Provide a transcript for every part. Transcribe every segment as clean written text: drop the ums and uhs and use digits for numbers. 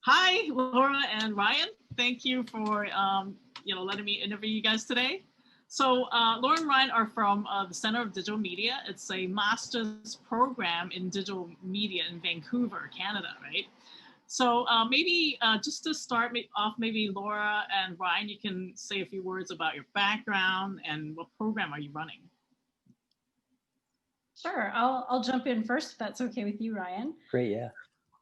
Hi, Laura and Ryan. Thank you for letting me interview you guys today. So Laura and Ryan are from the Center of Digital Media. It's a master's program in digital media in Vancouver, Canada, right? So maybe just to start off, maybe Laura and Ryan, you can say a few words about your background and what program are you running? Sure, I'll jump in first if that's okay with you, Ryan. Great, yeah.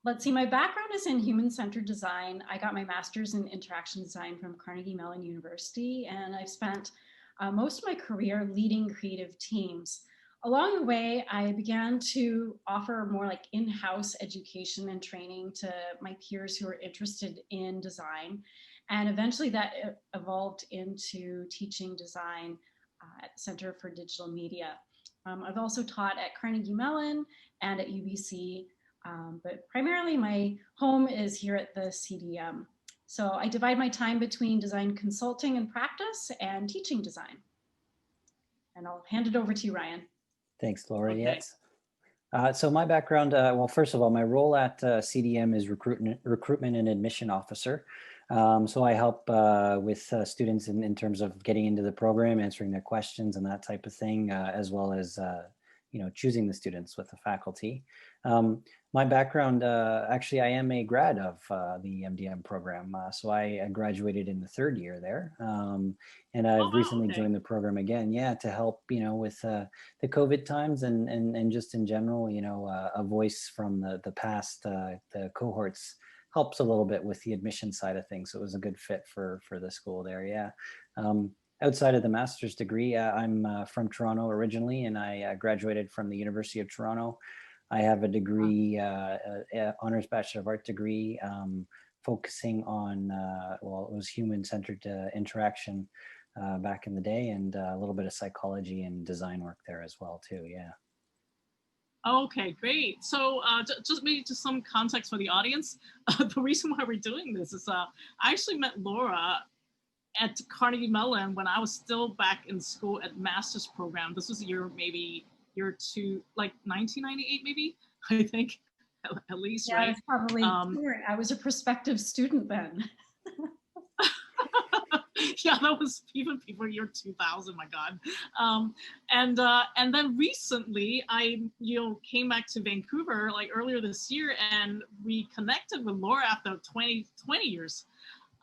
Let's see, my background is in human-centered design. I got my master's in interaction design from Carnegie Mellon University, and I've spent most of my career leading creative teams. Along the way, I began to offer more like in-house education and training to my peers who are interested in design. And eventually that evolved into teaching design at the Center for Digital Media. I've also taught at Carnegie Mellon and at UBC, but primarily my home is here at the CDM. So I divide my time between design consulting and practice and teaching design. And I'll hand it over to you, Ryan. Thanks, Laura. Okay. Yes. So my background, well, first of all, my role at CDM is recruitment and admission officer. So I help with students in terms of getting into the program, answering their questions and that type of thing, as well as choosing the students with the faculty. My background, actually, I am a grad of the MDM program. So I graduated in the third year there. And I've recently joined the program again, yeah, to help, with the COVID times and just in general, a voice from the past, the cohorts helps a little bit with the admission side of things. So it was a good fit for the school there, yeah. Outside of the master's degree, I'm from Toronto originally, and I graduated from the University of Toronto. I have a degree, honors Bachelor of Art degree, focusing on, well, it was human-centered interaction back in the day, and a little bit of psychology and design work there as well too, yeah. Okay, great. So just maybe just some context for the audience. The reason why we're doing this is I actually met Laura at Carnegie Mellon when I was still back in school at master's program. This was year two, like 1998 maybe, I think, at least, yeah, right? It's probably, I was a prospective student then. Yeah, that was even before year 2000. My God, and then recently I came back to Vancouver like earlier this year, and we connected with Laura after 20 years,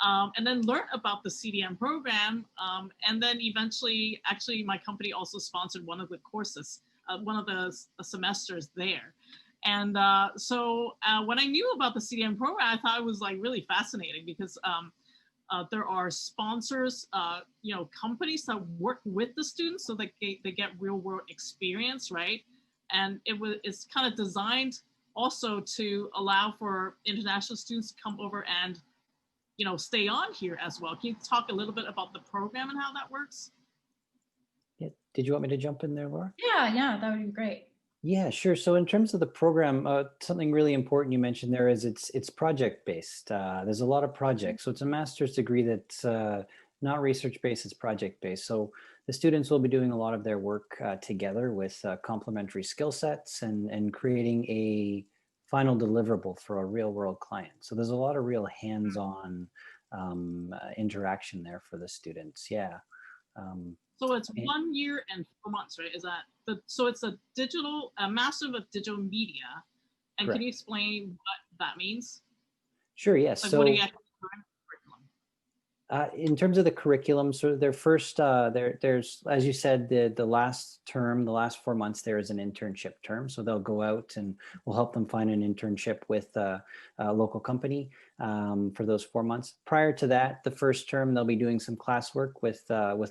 and then learned about the CDM program, and then eventually, actually, my company also sponsored one of the courses, one of the semesters there. And so when I knew about the CDM program, I thought it was like really fascinating because there are sponsors, companies that work with the students so that they get real world experience, right? And it's kind of designed also to allow for international students to come over and, stay on here as well. Can you talk a little bit about the program and how that works? Yeah. Did you want me to jump in there, Laura? Yeah, that would be great. Yeah, sure. So in terms of the program, something really important you mentioned there is it's project based. There's a lot of projects. So it's a master's degree that's not research based, it's project based. So the students will be doing a lot of their work together with complementary skill sets and creating a final deliverable for a real world client. So there's a lot of real hands-on interaction there for the students. Yeah. So it's 1 year and 4 months, right? Is that so it's a master of digital media. And correct. Can you explain what that means? Sure, yes. Like, so what do you in terms of the curriculum, so their first, there's, as you said, the last term, the last 4 months, there is an internship term. So they'll go out and we'll help them find an internship with a local company for those 4 months. Prior to that, the first term, they'll be doing some classwork with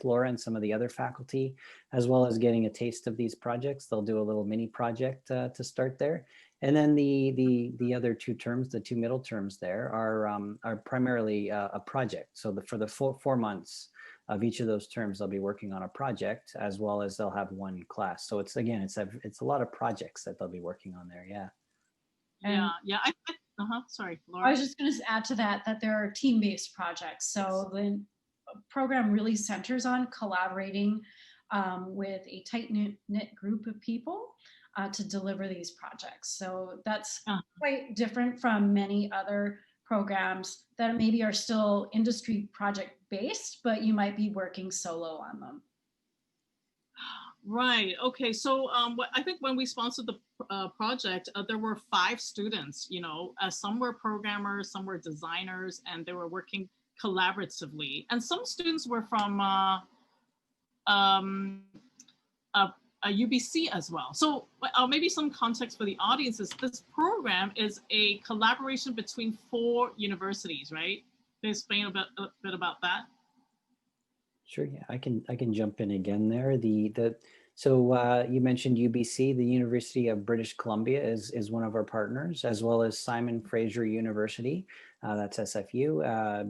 Laura and some of the other faculty, as well as getting a taste of these projects. They'll do a little mini project to start there. And then the other 2 terms, the 2 middle terms there are primarily a project. So for the full 4 months of each of those terms, they'll be working on a project, as well as they'll have 1 class. So it's a lot of projects that they'll be working on there. Yeah. Yeah. Sorry, Laura. I was just going to add to that there are team-based projects. So the program really centers on collaborating with a tight-knit group of people to deliver these projects. So that's quite different from many other programs that maybe are still industry project based, but you might be working solo on them. Right. Okay. So I think when we sponsored the project, there were 5 students. Some were programmers, some were designers, and they were working collaboratively. And some students were from a UBC as well. So maybe some context for the audience is this program is a collaboration between 4 universities, right? Can you explain a bit about that? Sure. Yeah, I can jump in again there. So you mentioned UBC, the University of British Columbia is one of our partners, as well as Simon Fraser University, that's SFU,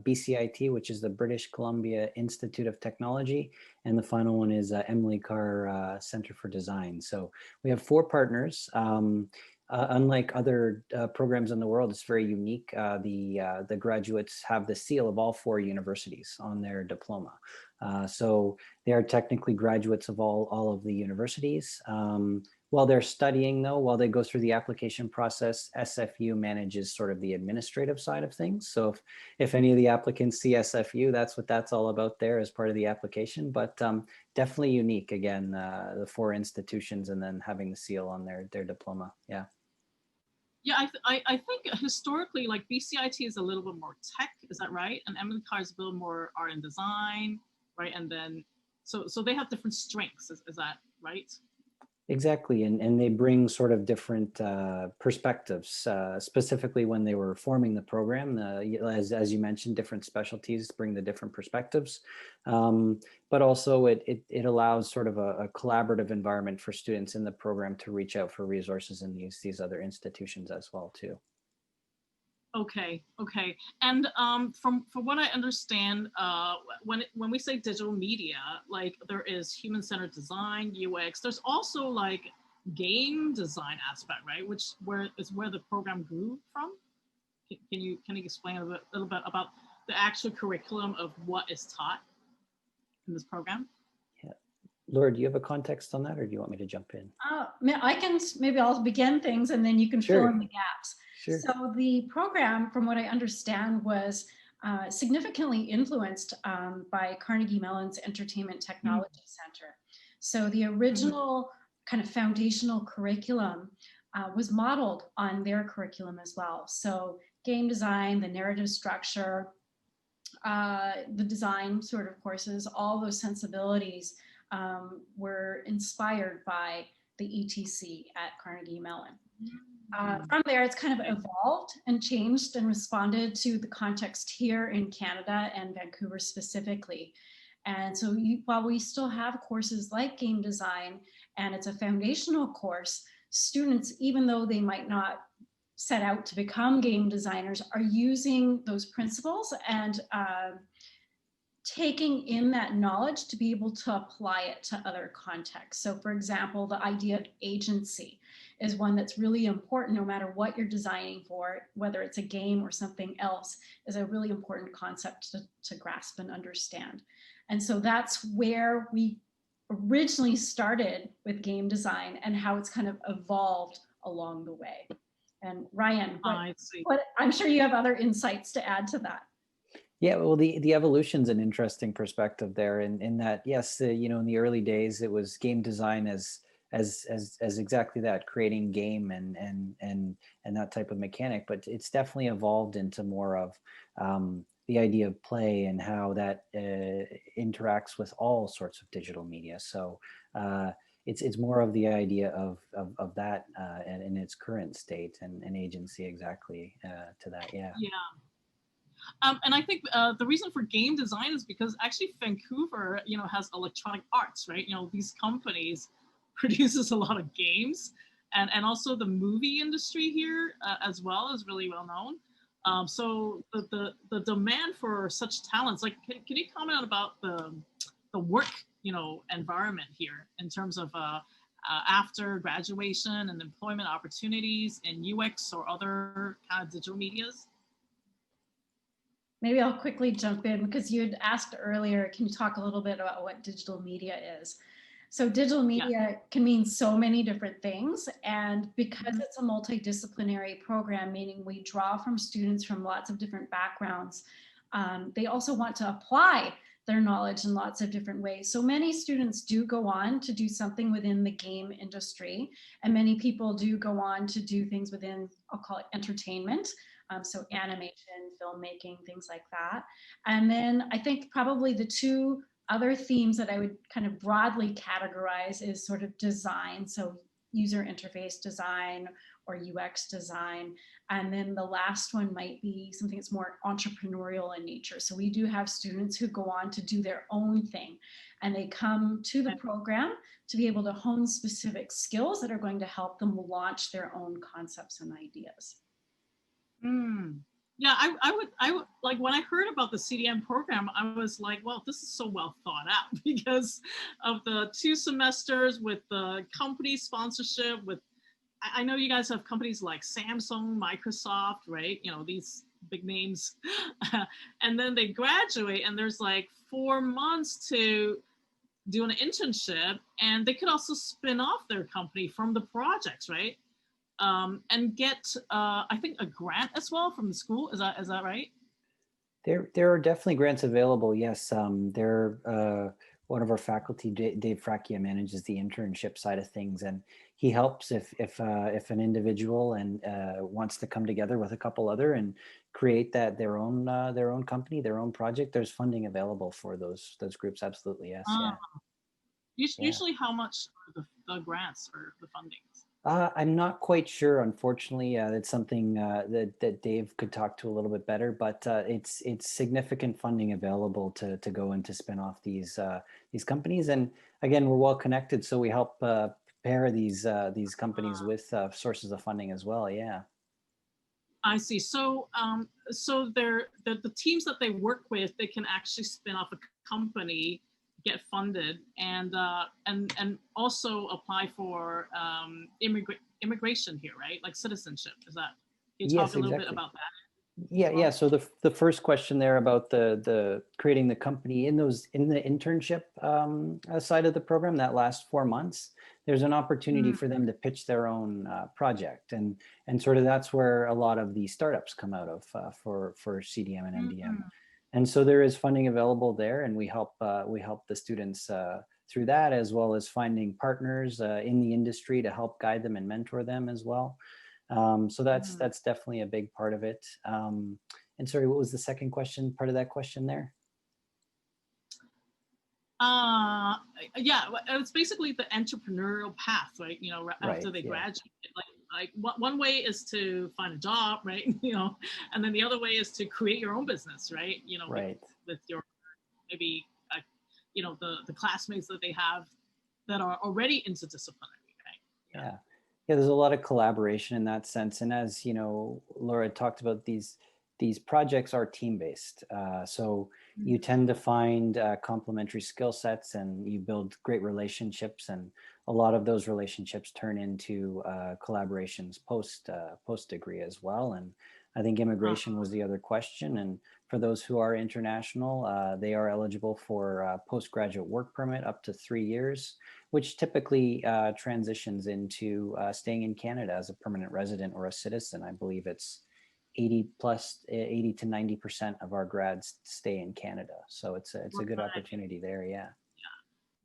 BCIT, which is the British Columbia Institute of Technology, and the final one is Emily Carr Center for Design. So we have 4 partners. Unlike other programs in the world, it's very unique. The graduates have the seal of all 4 universities on their diploma. So they are technically graduates of all of the universities. While they're studying though, while they go through the application process, SFU manages sort of the administrative side of things. So if any of the applicants see SFU, that's what that's all about there as part of the application. But definitely unique, again, the 4 institutions and then having the seal on their diploma. Yeah. Yeah, I think historically, like BCIT is a little bit more tech, is that right? And Emily Carr is a little more art and design, right? And then, so they have different strengths, is that right? Exactly, and they bring sort of different perspectives, specifically when they were forming the program. As you mentioned, different specialties bring the different perspectives, but also it allows sort of a collaborative environment for students in the program to reach out for resources in these other institutions as well too. Okay. And from what I understand, when we say digital media, like there is human-centered design, UX. There's also like game design aspect, right? Where the program grew from. Can you explain a little bit about the actual curriculum of what is taught in this program? Yeah, Laura, do you have a context on that, or do you want me to jump in? I'll begin things and then you can Sure. fill in the gaps. Sure. So the program, from what I understand, was significantly influenced by Carnegie Mellon's Entertainment Technology Center. So the original kind of foundational curriculum was modeled on their curriculum as well. So game design, the narrative structure, the design sort of courses, all those sensibilities were inspired by the ETC at Carnegie Mellon. From there, it's kind of evolved and changed and responded to the context here in Canada and Vancouver specifically. And so while we still have courses like game design, and it's a foundational course, students, even though they might not set out to become game designers, are using those principles and taking in that knowledge to be able to apply it to other contexts. So for example, the idea of agency is one that's really important no matter what you're designing for, whether it's a game or something else, is a really important concept to grasp and understand. And so that's where we originally started with game design and how it's kind of evolved along the way. And Ryan, what I'm sure you have other insights to add to that. Yeah, well, the evolution's an interesting perspective there, in that, yes, in the early days it was game design as exactly that, creating game and that type of mechanic, but it's definitely evolved into more of the idea of play and how that interacts with all sorts of digital media. So it's more of the idea of that in its current state and agency exactly to that. Yeah. Yeah. And I think the reason for game design is because actually Vancouver, has electronic arts, right? These companies produces a lot of games, and also the movie industry here as well is really well known. So the demand for such talents, like, can you comment about the work, environment here in terms of after graduation and employment opportunities in UX or other kind of digital medias? Maybe I'll quickly jump in because you had asked earlier, can you talk a little bit about what digital media is? So digital Yeah. media can mean so many different things. And because Mhm. it's a multidisciplinary program, meaning we draw from students from lots of different backgrounds, they also want to apply their knowledge in lots of different ways. So many students do go on to do something within the game industry, and many people do go on to do things within, I'll call it entertainment. So animation, filmmaking, things like that. And then I think probably the two other themes that I would kind of broadly categorize is sort of design. So user interface design or UX design. And then the last one might be something that's more entrepreneurial in nature. So we do have students who go on to do their own thing, and they come to the program to be able to hone specific skills that are going to help them launch their own concepts and ideas. Mm. Yeah, I would like when I heard about the CDM program, I was like, well, this is so well thought out because of the 2 semesters with the company sponsorship. With I know you guys have companies like Samsung, Microsoft, right? You know, these big names, and then they graduate, and there's like 4 months to do an internship, and they could also spin off their company from the projects, right? And get I think a grant as well from the school. Is that right? There are definitely grants available. Yes, one of our faculty, Dave Fracchia, manages the internship side of things, and he helps if an individual and wants to come together with a couple other and create their own company, their own project. There's funding available for those groups. Absolutely, yes, Uh, yeah, yeah. Usually, how much are the grants or the fundings? I'm not quite sure, unfortunately. That's something that Dave could talk to a little bit better, but it's significant funding available to go and to spin off these companies. And again, we're well connected, so we help pair these companies with sources of funding as well. Yeah. I see. So, so the teams that they work with, they can actually spin off a company, get funded, and also apply for immigration here, right? Like citizenship. Is that? Can you talk Yes, a little bit exactly. about that as Yeah, well? yeah. So the first question there about the creating the company in the internship side of the program, that last 4 months, there's an opportunity Mm, for them to pitch their own project, and sort of that's where a lot of the startups come out of for CDM and MDM, mm, and so there is funding available there, and we help the students through that, as well as finding partners in the industry to help guide them and mentor them as well. So mm. that's definitely a big part of it. And sorry, what was the second question? Part of that question there? Uh, yeah, it's basically the entrepreneurial path, right? You know, after Right. they Yeah. graduate, like one way is to find a job, right? You know, and then the other way is to create your own business, right? You know, Right. with your maybe you know the classmates that they have that are already interdisciplinary, right? Yeah. Yeah. Yeah. There's a lot of collaboration in that sense, and as you know, Laura talked about, these projects are team based. So you Mm. tend to find complementary skill sets, and you build great relationships, and a lot of those relationships turn into collaborations post degree as well. And I think immigration was the other question. And for those who are international, they are eligible for postgraduate work permit up to 3 years, which typically transitions into staying in Canada as a permanent resident or a citizen. I believe it's 80 to 90% of our grads stay in Canada. So it's a good Right. opportunity there. Yeah.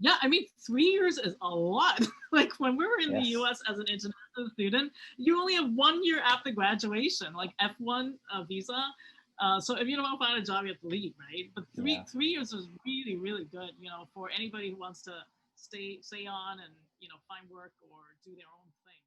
Yeah, I mean, 3 years is a lot. Like when we were in the Yes. U.S. as an international student, you only have 1 year after graduation, like F1 visa. So if you don't find a job, you have to leave, right? But Yeah. 3 years is really, really good, you know, for anybody who wants to stay on and, you know, find work or do their own thing.